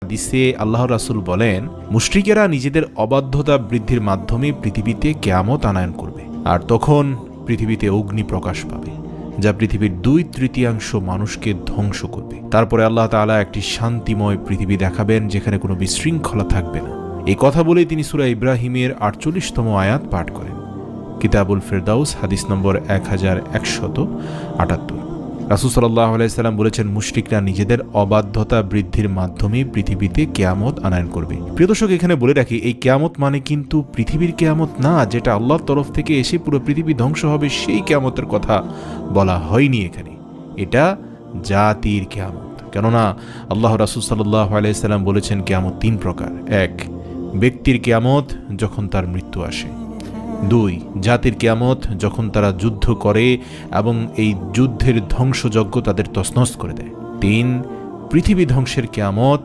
হাদিসে আল্লাহর রাসূল বলেন, মুশরিকেরা নিজেদের অবাধ্যতা বৃদ্ধির মাধ্যমে পৃথিবীতে কিয়ামত আনায়ন করবে, আর তখন পৃথিবীতে অগ্নি প্রকাশ পাবে যা পৃথিবীর 2/3 মানুষকে ধ্বংস করবে। তারপরে আল্লাহ তাআলা একটি শান্তিময় পৃথিবী দেখাবেন যেখানে কোনো বিশৃঙ্খলা থাকবে না। এই কথা বলেই তিনি সূরা ইব্রাহিমের 48তম আয়াত পাঠ করেন। কিতাবুল ফেরদাউস, হাদিস নম্বর 1178। রাসূল সাল্লাল্লাহু আলাইহি সাল্লাম বলেছেন, মুশরিকরা নিজেদের অবাধ্যতা বৃদ্ধির মাধ্যমে পৃথিবীতে কিয়ামত আনায়ন করবে। প্রিয় দর্শক, এখানে বলে রাখি, এই কিয়ামত মানে কিন্তু পৃথিবীর কিয়ামত না, যেটা আল্লাহর তরফ থেকে এসে পুরো পৃথিবী ধ্বংস হবে, সেই কিয়ামতের কথা বলা হয়নি এখানে। এটা জাতির কিয়ামত। কেননা আল্লাহ রাসূল সাল্লাল্লাহু আলাইহি সাল্লাম বলেছেন, কিয়ামত 3 প্রকার। 1, ব্যক্তির কিয়ামত যখন তার মৃত্যু আসে। 2, জাতির কিয়ামত যখন তারা যুদ্ধ করে এবং এই যুদ্ধের ধ্বংসযজ্ঞ তাদের তছনছ করে দেয়। 3, পৃথিবী ধ্বংসের কিয়ামত